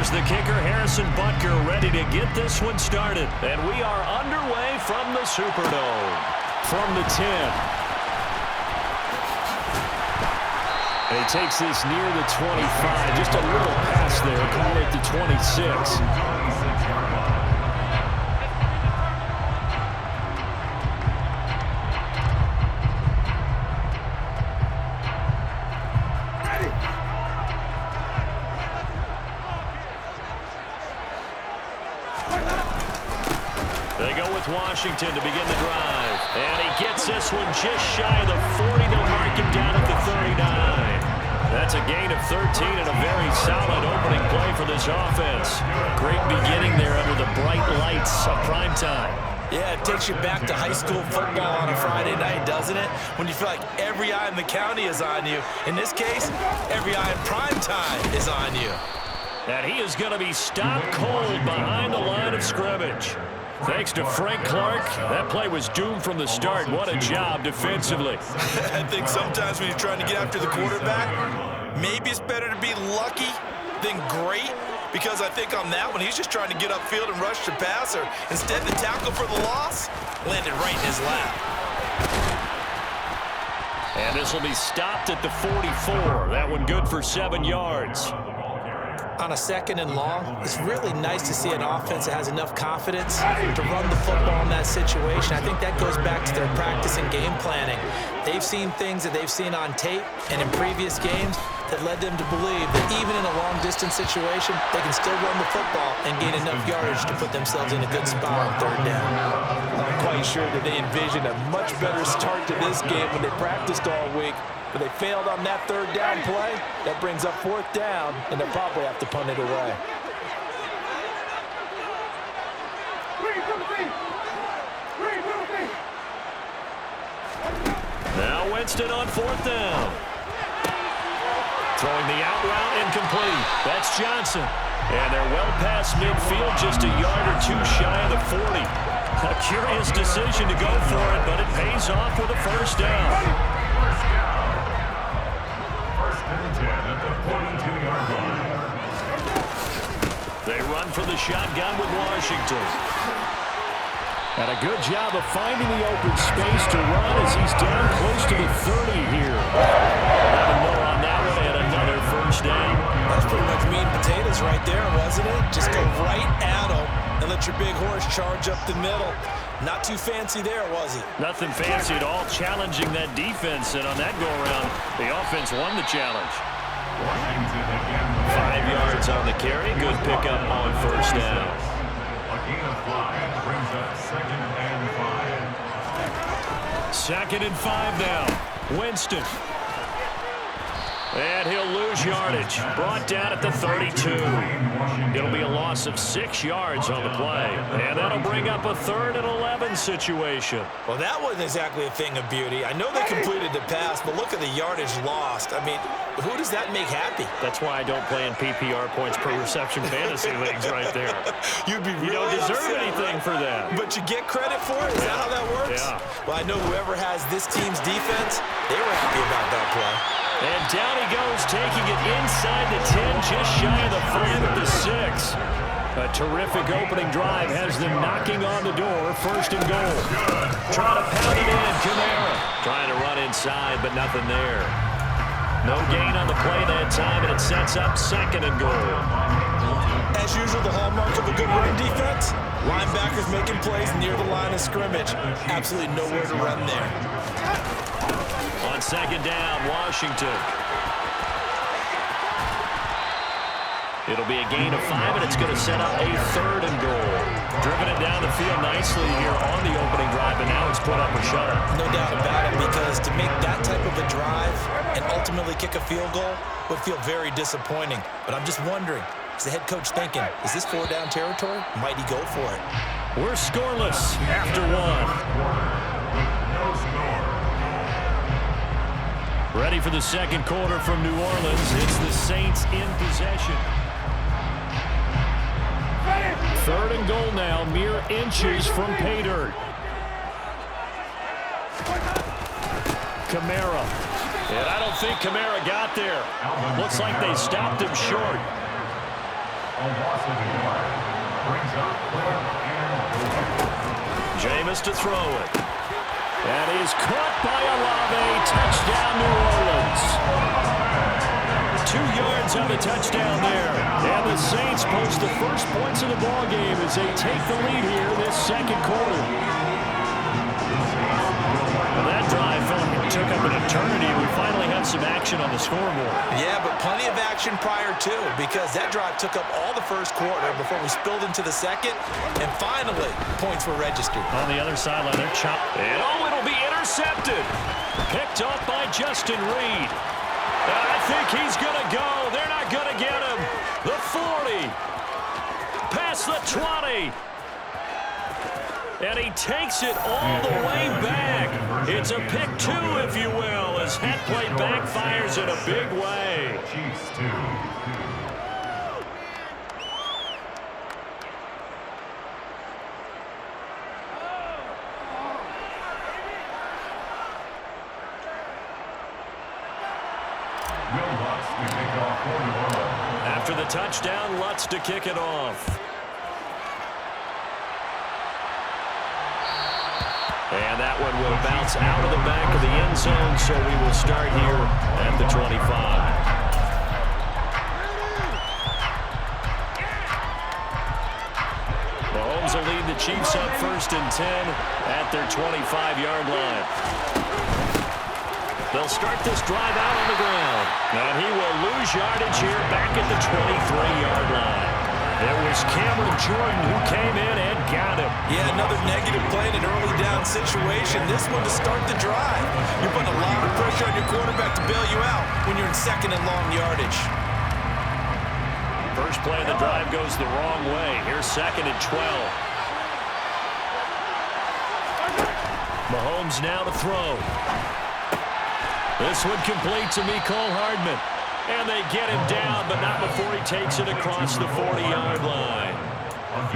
Here's the kicker, Harrison Butker, ready to get this one started. And we are underway from the Superdome. From the 10. And he takes this near the 25. Just a little pass there. Call it the 26. They go with Washington to begin the drive. And he gets this one just shy of the 40. They'll mark him down at the 39. That's a gain of 13 and a very solid opening play for this offense. Great beginning there under the bright lights of primetime. Yeah, it takes you back to high school football on a Friday night, doesn't it? When you feel like every eye in the county is on you. In this case, every eye in primetime is on you. And he is going to be stopped cold behind the line of scrimmage. Thanks to Frank Clark, that play was doomed from the start. What a job defensively. I think sometimes when you're trying to get after the quarterback, maybe it's better to be lucky than great, because I think on that one, he's just trying to get upfield and rush the passer. Instead, the tackle for the loss landed right in his lap. And this will be stopped at the 44. That one good for 7 yards. On a 2nd and long, it's really nice to see an offense that has enough confidence to run the football in that situation. I think that goes back to their practice and game planning. They've seen things that they've seen on tape and in previous games that led them to believe that even in a long-distance situation, they can still run the football and gain enough yardage to put themselves in a good spot on 3rd down. I'm quite sure that they envisioned a much better start to this game when they practiced all week. But they failed on that 3rd down play. That brings up 4th down, and they'll probably have to punt it away. Now Winston on 4th down. Throwing the out route incomplete. That's Johnson. And they're well past midfield, just a yard or two shy of the 40. A curious decision to go for it, but it pays off with a 1st down. They run for the shotgun with Washington. And a good job of finding the open space to run as he's down close to the 30 here. 11 more on that one and another 1st down. That's pretty much meat and potatoes right there, wasn't it? Just go right at him and let your big horse charge up the middle. Not too fancy there, was he? Nothing fancy at all, challenging that defense. And on that go-around, the offense won the challenge. 5 yards on the carry. Good pickup on 1st down. Second and 5 now. Winston. And he'll lose yardage. Brought down at the 32. It'll be a loss of 6 yards on the play. And that'll bring up a 3rd and 11 situation. Well, that wasn't exactly a thing of beauty. I know they completed the pass, but look at the yardage lost. I mean, who does that make happy? That's why I don't play in PPR points per reception fantasy leagues right there. You'd be really You don't deserve anything for that. But you get credit for it? Is that how that works? Yeah. Well, I know whoever has this team's defense, they were happy about that play. And down he goes, taking it inside the 10, just shy of the 5 at the 6. A terrific opening drive has them knocking on the door, 1st and goal. Trying to pound it in, Kamara. Trying to run inside, but nothing there. No gain on the play that time, and it sets up 2nd and goal. As usual, the hallmark of a good run defense, linebackers making plays near the line of scrimmage. Absolutely nowhere to run there. On 2nd down, Washington. It'll be a gain of 5, and it's going to set up a 3rd and goal. Driven it down the field nicely here on the opening drive, but now it's put up or shut up. No doubt about it, because to make that type of a drive and ultimately kick a field goal would feel very disappointing. But I'm just wondering, is the head coach thinking, is this 4-down territory? Might he go for it? We're scoreless after 1. Ready for the 2nd quarter from New Orleans. It's the Saints in possession. 3rd and goal now, mere inches from pay dirt. Kamara. And I don't think Kamara got there. Looks like they stopped him short. Jameis to throw it. And he's caught by Olave. Touchdown, New Orleans. 2 yards on the touchdown there. And the Saints post the first points of the ballgame as they take the lead here this second quarter. Well, that drive took up an eternity. We finally have some action on the scoreboard. Yeah, but plenty of action prior to, because that drive took up all the first quarter before we spilled into the second, and finally, points were registered. On the other sideline, they're chopped. And it'll be intercepted. Picked off by Justin Reed. And I think he's going to go. They're not going to get him. The 40. Past the 20. And he takes it all the way back. It's a pick 2, if you will, as that play backfires in a big way. After the touchdown, Lutz to kick it off. And that one will bounce out of the back of the end zone, so we will start here at the 25. Mahomes will lead the Chiefs up 1st and 10 at their 25-yard line. They'll start this drive out on the ground. And he will lose yardage here back at the 23-yard line. It was Cameron Jordan who came in and got him. Yeah, another negative play in an early down situation. This one to start the drive. You're putting a lot of pressure on your quarterback to bail you out when you're in 2nd and long yardage. First play of the drive goes the wrong way. Here's 2nd and 12. Mahomes now to throw. This one complete to Mecole Hardman. And they get him down, but not before he takes it across the 40-yard line.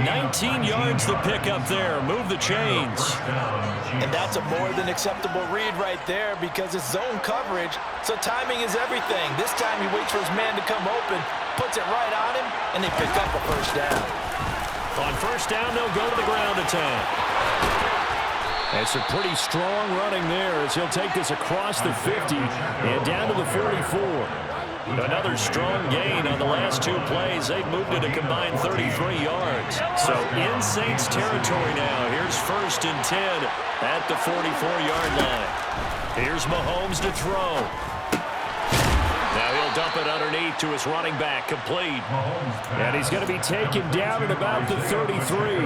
19 yards to pick up there. Move the chains. And that's a more than acceptable read right there because it's zone coverage, so timing is everything. This time he waits for his man to come open, puts it right on him, and they pick up a first down. On first down, they'll go to the ground attack. It's a pretty strong running there as he'll take this across the 50 and down to the 44. Another strong gain on the last 2 plays. They've moved it a combined 33 yards. So in Saints territory now. Here's 1st and 10 at the 44-yard line. Here's Mahomes to throw. Now he'll dump it underneath to his running back, complete. And he's going to be taken down at about the 33.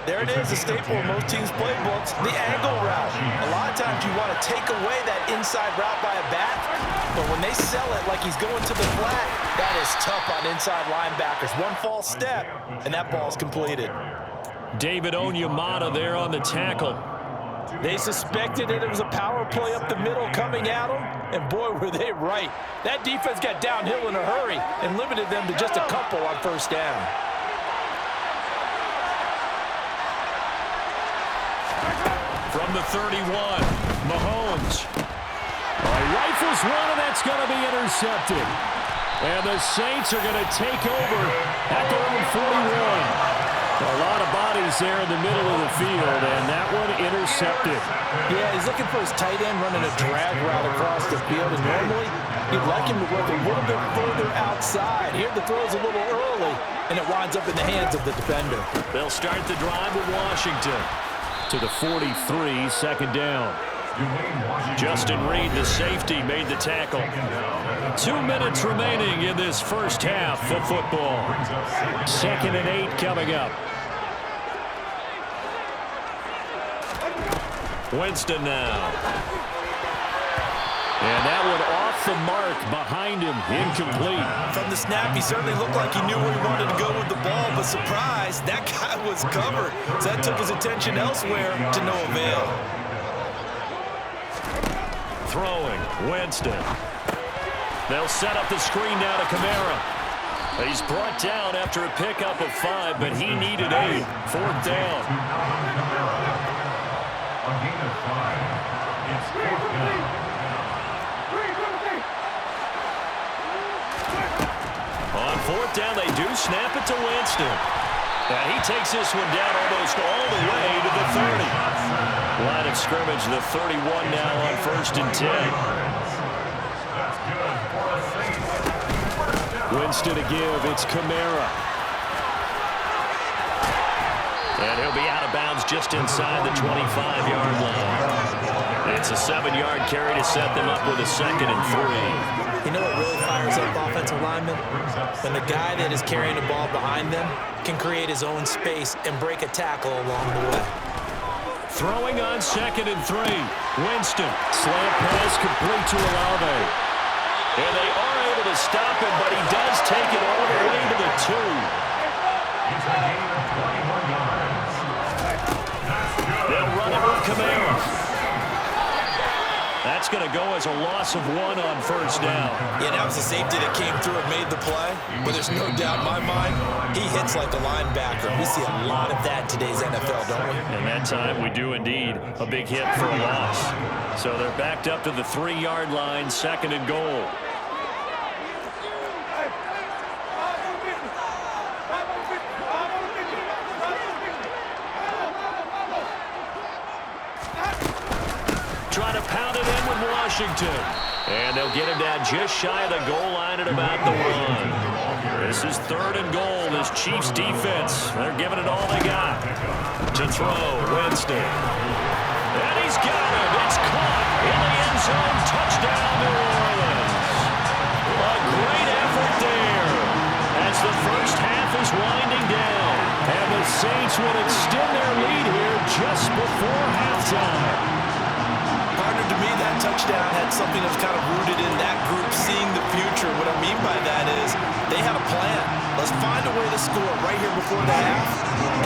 There it is, a staple of most teams' playbooks, the angle route. A lot of times you want to take away that inside route by a back, but when they sell it like he's going to the flat, that is tough on inside linebackers. One false step, and that ball's completed. David Onyemata there on the tackle. They suspected that it was a power play up the middle coming at them, and boy, were they right. That defense got downhill in a hurry and limited them to just a couple on first down. From the 31, Mahomes. Rifles one, and that's going to be intercepted. And the Saints are going to take over at their own 41. A lot of bodies there in the middle of the field, and that one intercepted. Yeah, he's looking for his tight end running a drag route across the field, and normally you'd like him to work a little bit further outside. Here the throw's a little early, and it winds up in the hands of the defender. They'll start the drive with Washington. To the 43, 2nd down. Justin Reed, the safety, made the tackle. 2 minutes remaining in this first half of football. 2nd and 8 coming up. Winston now. And that one off the mark behind him, incomplete. From the snap, he certainly looked like he knew where he wanted to go with the ball, but surprise, that guy was covered. So that took his attention elsewhere to no avail. Throwing, Winston. They'll set up the screen now to Kamara. He's brought down after a pickup of 5, but he needed 8. 4th down. A gain of 5. It's 4th down. On fourth down, they do snap it to Winston. And he takes this one down almost all the way to the 30. Line of scrimmage, the 31 now on 1st and 10. Winston to give, it's Kamara. And he'll be out of bounds just inside the 25-yard line. It's a 7-yard carry to set them up with a 2nd and 3. You know what really fires up offensive linemen? When the guy that is carrying the ball behind them can create his own space and break a tackle along the way. Throwing on 2nd and 3. Winston, slant pass complete to Olave. And they are able to stop him, but he does take it all the way to the 2. They'll run it with Kamara. That's going to go as a loss of 1 on 1st down. Yeah, that was the safety that came through and made the play. But there's no doubt in my mind, he hits like a linebacker. We see a lot of that in today's NFL, don't we? And that time we do indeed. A big hit for a loss. So they're backed up to the 3-yard line, 2nd and goal. Trying to pound it in with Washington. And they'll get him down just shy of the goal line at about the 1. This is 3rd and goal. This Chiefs defense, they're giving it all they got. To throw, Winston. And he's got him. It's caught in the end zone. Touchdown, New Orleans. A great effort there as the first half is winding down. And the Saints will extend their lead here just before halftime. Partner, to me, that touchdown had something that was kind of rooted in that group seeing the future. What I mean by that is they had a plan. Let's find a way to score right here before the half,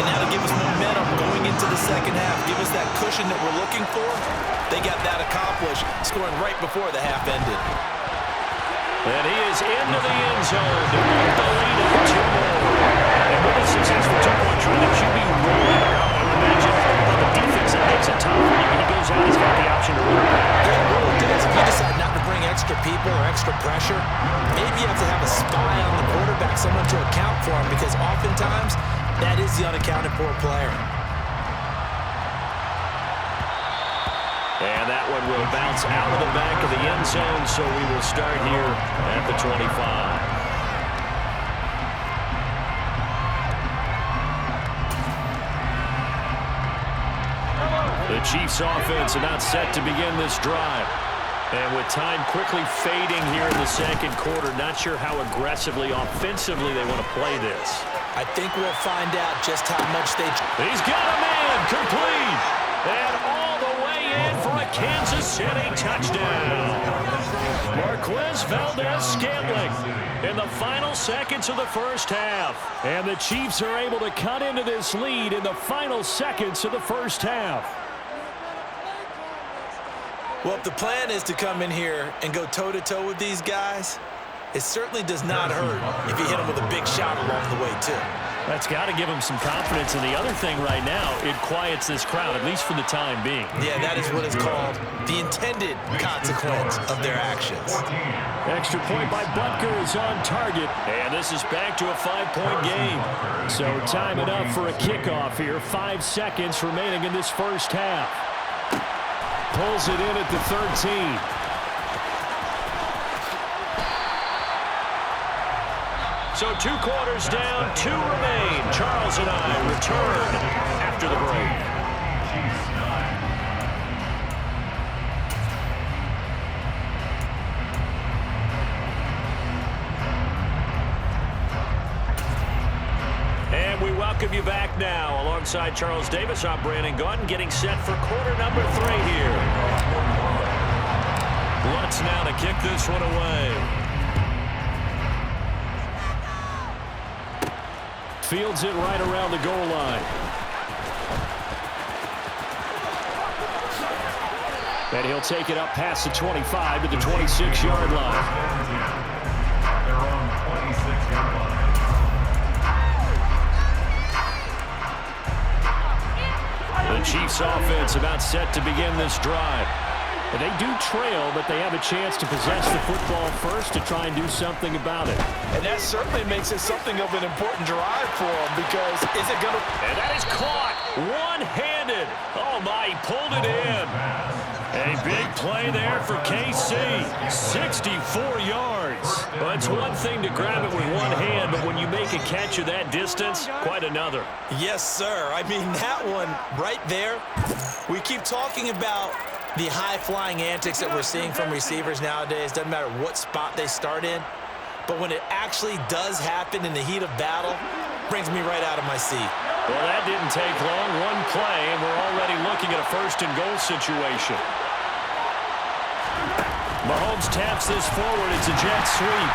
and that'll give us momentum going into the second half. Give us that cushion that we're looking for. They got that accomplished, scoring right before the half ended. And he is into the end zone to move the lead up 2 more. And with a successful 2-point try, the QB rolling out, I would imagine the defense that makes it tough. When he goes out, he's got the option to run it back. Yeah, it really does. If you decide not to bring extra people or extra pressure, maybe you have to have a spy on the quarterback, someone to account for him, because oftentimes that is the unaccounted for player. And that one will bounce out of the back of the end zone, so we will start here at the 25. The Chiefs offense are not set to begin this drive. And with time quickly fading here in the second quarter, not sure how aggressively, offensively they want to play this. I think we'll find out just how much they... He's got a man complete. And all the way in for a Kansas City touchdown. Marquez Valdez-Scantling in the final seconds of the first half. And the Chiefs are able to cut into this lead in the final seconds of the first half. Well, if the plan is to come in here and go toe-to-toe with these guys, it certainly does not hurt if you hit them with a big shot along the way, too. That's got to give them some confidence. And the other thing right now, it quiets this crowd, at least for the time being. Yeah, that is what is called the intended consequence of their actions. Extra point by Butker is on target. And this is back to a 5-point game. So time it up for a kickoff here. 5 seconds remaining in this first half. Pulls it in at the 13. So 2 quarters down, 2 remain. Charles and I return after the break. And we welcome you back now. Alongside Charles Davis, I'm Brandon Gunn, getting set for quarter number 3 here. Lutz now to kick this one away. Fields it right around the goal line. And he'll take it up past the 25 to the 26-yard line. They're on the 26-yard line. The Chiefs offense about set to begin this drive. They do trail, but they have a chance to possess the football first to try and do something about it. And that certainly makes it something of an important drive for them, because is it going to... And that is caught one-handed. Oh, my, he pulled it in. A big play there for KC. 64 yards. Well, it's one thing to grab it with one hand, but when you make a catch of that distance, quite another. Yes, sir. I mean, that one right there, we keep talking about the high-flying antics that we're seeing from receivers nowadays. Doesn't matter what spot they start in. But when it actually does happen in the heat of battle, brings me right out of my seat. Well, that didn't take long. One play, and we're already looking at a first-and-goal situation. Mahomes taps this forward. It's a jet sweep.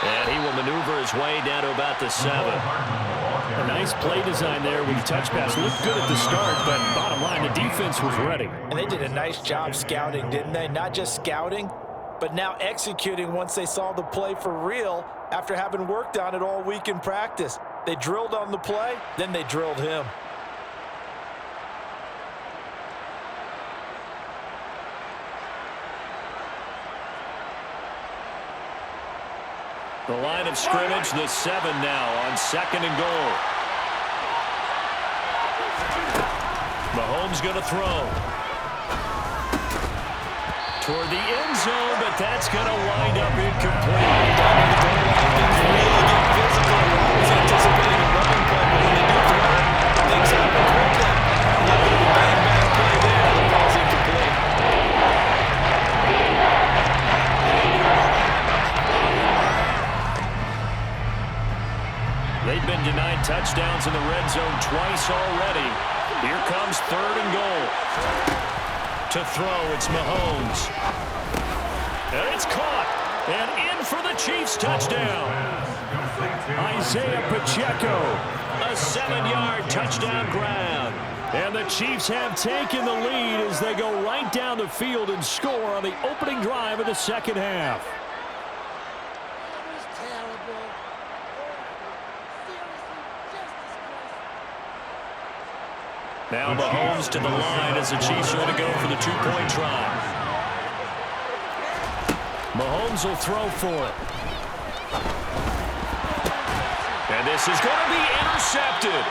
And he will maneuver his way down to about the 7. A nice play design there with the touch pass. Looked good at the start, but bottom line, the defense was ready. And they did a nice job scouting, didn't they? Not just scouting, but now executing once they saw the play for real after having worked on it all week in practice. They drilled on the play, then they drilled him. The line of scrimmage, the 7 now on 2nd and goal. Mahomes going to throw. Toward the end zone, but that's going to wind up incomplete. Really get physical. I was anticipating a running play, but when they do throw, things happen quickly. Bang play there. The ball's incomplete. They've been denied touchdowns in the red zone twice already. Here comes 3rd and goal. To throw, it's Mahomes. And it's caught. And in for the Chiefs touchdown. Isaiah Pacheco. A 7-yard touchdown grab. And the Chiefs have taken the lead as they go right down the field and score on the opening drive of the second half. Now Mahomes to the line as the Chiefs are going to go for the 2-point try. Mahomes will throw for it. And this is going to be intercepted.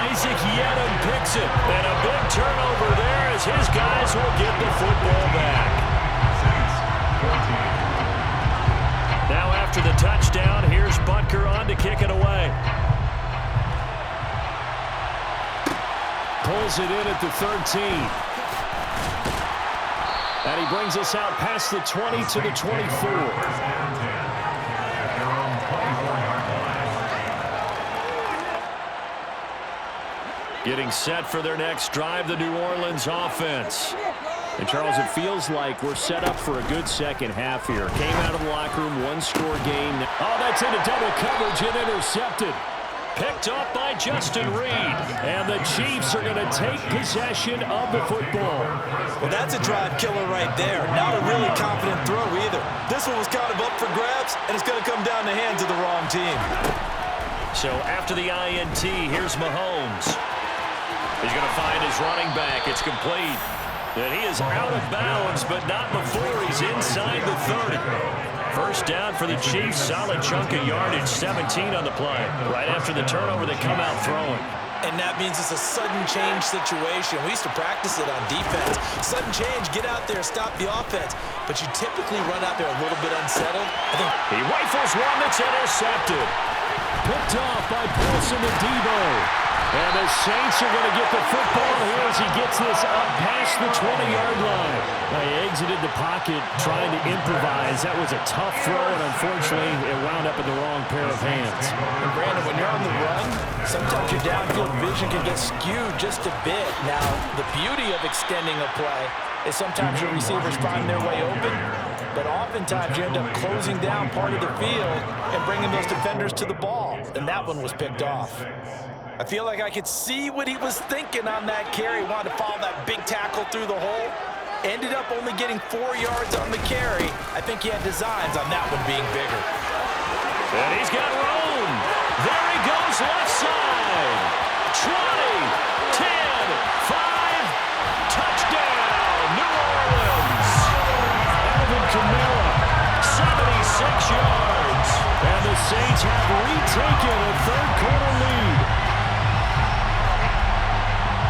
Isaac Yedem picks it. And a big turnover there as his guys will get the football back. Now after the touchdown, here's Butker on to kick it away. Pulls it in at the 13. And he brings us out past the 20 to the 24. Getting set for their next drive, the New Orleans offense. And, Charles, it feels like we're set up for a good second half here. Came out of the locker room, one-score game. Oh, that's into double coverage and intercepted. Picked up by Justin Reed. And the Chiefs are going to take possession of the football. Well, that's a drive killer right there. Not a really confident throw either. This one was kind of up for grabs, and it's going to come down the hands of the wrong team. So after the INT, here's Mahomes. He's going to find his running back. It's complete. And he is out of bounds, but not before he's inside the 30. First down for the Chiefs. Solid chunk of yardage, 17 on the play. Right after the turnover, they come out throwing. And that means it's a sudden change situation. We used to practice it on defense. Sudden change, get out there, stop the offense. But you typically run out there a little bit unsettled. He rifles one that's intercepted. Picked off by Paulson and Debo. And the Saints are going to get the football here as he gets this up past the 20-yard line. He exited the pocket trying to improvise. That was a tough throw, and unfortunately, it wound up in the wrong pair of hands. And Brandon, when you're on the run, sometimes your downfield vision can get skewed just a bit. Now, the beauty of extending a play is sometimes your receivers find their way open, but oftentimes you end up closing down part of the field and bringing those defenders to the ball, and that one was picked off. I feel like I could see what he was thinking on that carry. He wanted to follow that big tackle through the hole. Ended up only getting 4 yards on the carry. I think he had designs on that one being bigger. And he's got room. There he goes left side. 20, 10, 5, touchdown, New Orleans. Saints have retaken a third-quarter lead.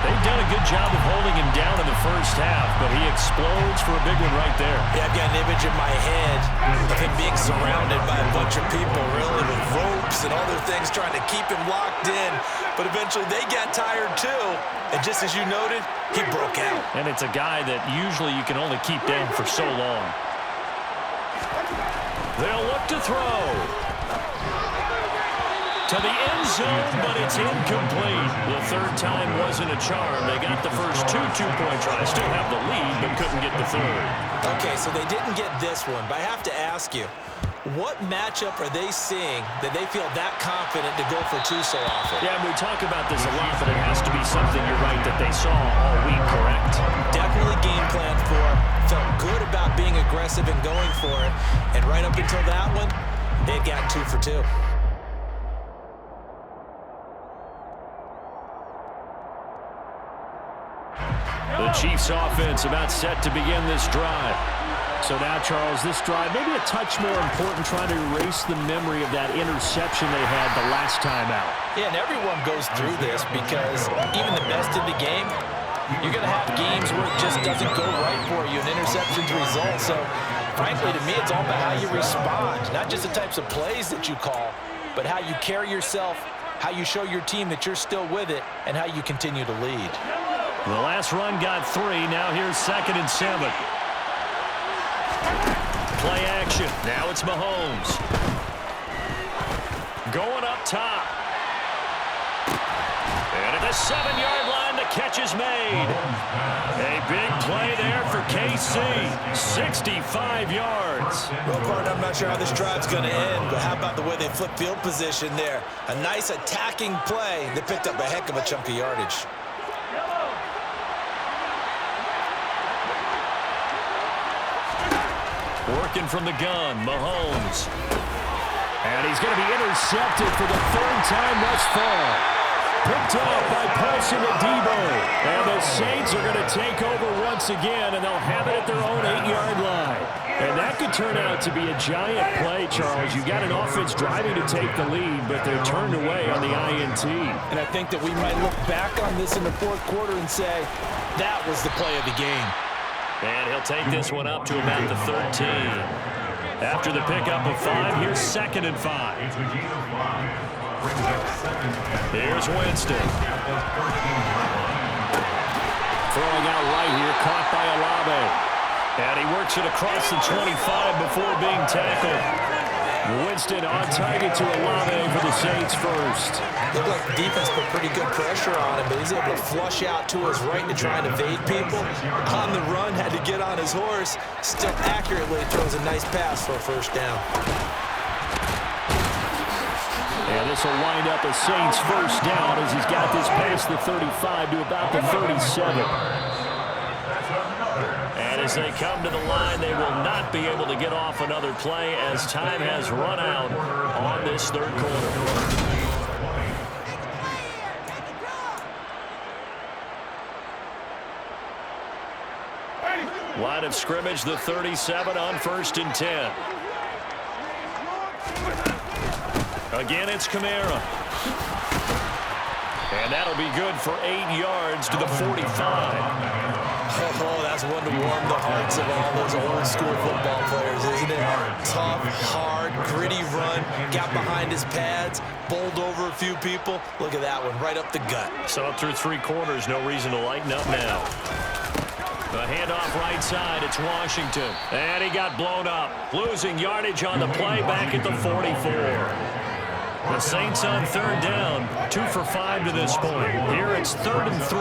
They've done a good job of holding him down in the first half, but he explodes for a big one right there. Yeah, I've got an image in my head of him being surrounded by a bunch of people, really, with ropes and other things trying to keep him locked in. But eventually they got tired too, and just as you noted, he broke out. And it's a guy that usually you can only keep down for so long. They'll look to throw. To the end zone, but it's incomplete. The third time wasn't a charm. They got the first two-point tries. Still have the lead, but couldn't get the third. Okay, so they didn't get this one, but I have to ask you, what matchup are they seeing that they feel that confident to go for two so often? Yeah, we talk about this a lot, but it has to be something, you're right, that they saw all week, correct? Definitely game plan for, felt good about being aggressive and going for it, and right up until that one, they had gotten 2 for 2. The Chiefs offense about set to begin this drive. So now, Charles, this drive maybe a touch more important, trying to erase the memory of that interception they had the last time out. Yeah, and everyone goes through this because even the best in the game, you're going to have games where it just doesn't go right for you, and interceptions result. So, frankly, to me, it's all about how you respond, not just the types of plays that you call, but how you carry yourself, how you show your team that you're still with it, and how you continue to lead. The last run got 3. Now here's 2nd and 7. Play action. Now it's Mahomes. Going up top. And at the 7-yard line, the catch is made. A big play there for KC. 65 yards. Well, partner, I'm not sure how this drive's going to end, but how about the way they flip field position there? A nice attacking play that picked up a heck of a chunk of yardage. Working from the gun, Mahomes. And he's going to be intercepted for the 3rd time thus far. Picked up by Paulson and Debo. And the Saints are going to take over once again, and they'll have it at their own 8-yard line. And that could turn out to be a giant play, Charles. You got an offense driving to take the lead, but they're turned away on the INT. And I think that we might look back on this in the 4th quarter and say, that was the play of the game. And he'll take this one up to about the 13. After the pickup of 5, here's 2nd and 5. Here's Winston. Throwing out right here, caught by Olave. And he works it across the 25 before being tackled. Winston on target to Olave for the Saints first. Looked like the defense put pretty good pressure on him, but he's able to flush out to his right to try and evade people. On the run, had to get on his horse. Still accurately throws a nice pass for a first down. And this will wind up a Saints first down as he's got this past the 35 to about the 37. And as they come to the line, they will not be able to get off another play as time has run out on this 3rd quarter. Line of scrimmage, the 37 on 1st and 10. Again, it's Kamara. And that'll be good for 8 yards to the 45. Oh, that's one to warm the hearts of all those old school football players, isn't it? Tough, hard, gritty run, got behind his pads, bowled over a few people. Look at that one, right up the gut. So through 3 quarters, no reason to lighten up now. The handoff right side, it's Washington. And he got blown up, losing yardage on the play back at the 44. The Saints on 3rd down, 2 for 5 to this point. Here it's 3rd and 3.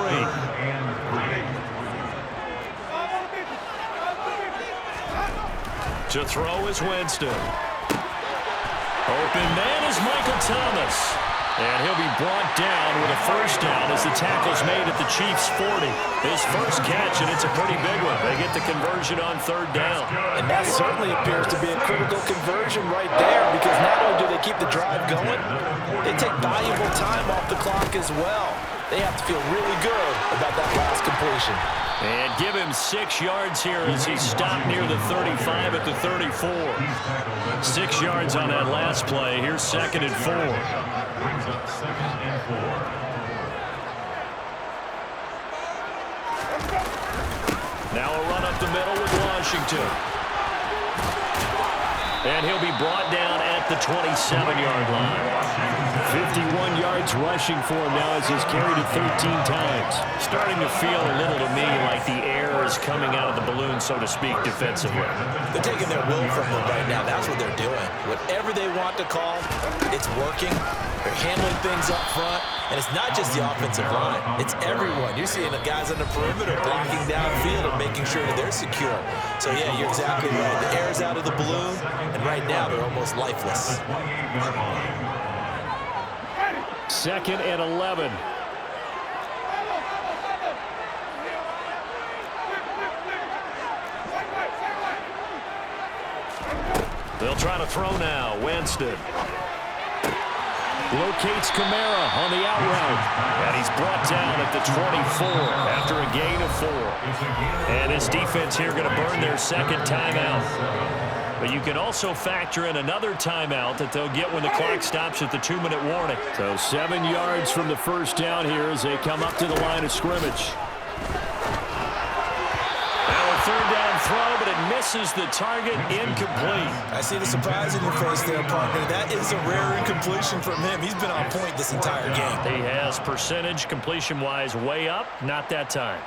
To throw is Winston. Open man is Michael Thomas. And he'll be brought down with a first down as the tackle's made at the Chiefs' 40. His first catch, and it's a pretty big one. They get the conversion on 3rd down. And that certainly appears to be a critical conversion right there, because not only do they keep the drive going, they take valuable time off the clock as well. They have to feel really good about that last completion. And give him 6 yards here as he stopped near the 35 at the 34. 6 yards on that last play. Here's 2nd and 4. Brings up 2nd and 4. Now a run up the middle with Washington. And he'll be brought down at the 27-yard line. 51 yards rushing for him now as he's carried it 13 times. Starting to feel a little to me like the air is coming out of the balloon, so to speak, defensively. They're taking their will from them right now. That's what they're doing. Whatever they want to call, it's working. They're handling things up front. And it's not just the offensive line. It's everyone. You're seeing the guys on the perimeter blocking downfield and making sure that they're secure. So, yeah, you're exactly right. The air's out of the balloon, and right now they're almost lifeless. 2nd and 11. They'll try to throw now. Winston locates Kamara on the out route. And he's brought down at the 24 after a gain of 4. And his defense here going to burn their 2nd timeout. But you can also factor in another timeout that they'll get when the clock stops at the 2-minute warning. So 7 yards from the first down here as they come up to the line of scrimmage. Now a 3rd down throw, but it misses the target, incomplete. I see the surprise in your face there, partner. That is a rare incompletion from him. He's been on point this entire game. He has percentage completion-wise way up, not that time.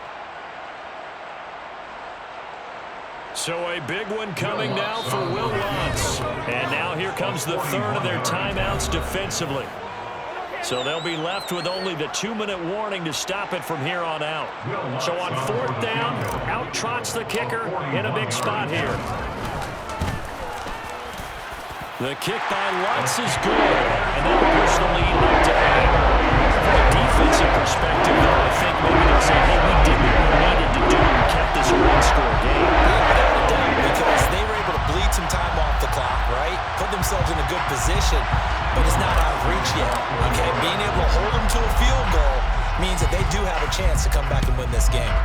So a big one coming now for Will Lutz. And now here comes the 3rd of their timeouts defensively. So they'll be left with only the 2-minute warning to stop it from here on out. So on 4th down, out trots the kicker in a big spot here. The kick by Lutz is good, and that'll push the lead up to 8. From a defensive perspective, though, I think maybe they'll say, hey, we did what we needed to do and kept this one-score game. Because they were able to bleed some time off the clock, right? Put themselves in a good position, but it's not out of reach yet, okay? Being able to hold them to a field goal means that they do have a chance to come back and win this game.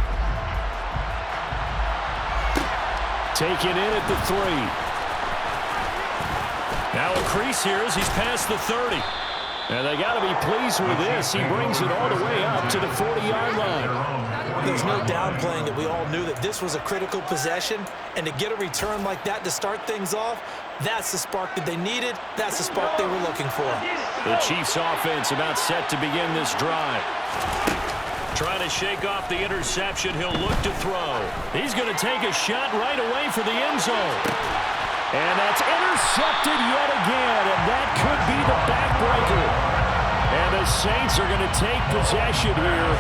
Taken in at the 3. Now a crease here as he's past the 30. And they got to be pleased with this. He brings it all the way up to the 40-yard line. There's no downplaying that we all knew that this was a critical possession, and to get a return like that to start things off, that's the spark that they needed. That's the spark they were looking for. The Chiefs offense about set to begin this drive. Trying to shake off the interception. He'll look to throw. He's going to take a shot right away for the end zone. And that's intercepted yet again, and that could be the backbreaker. And the Saints are going to take possession here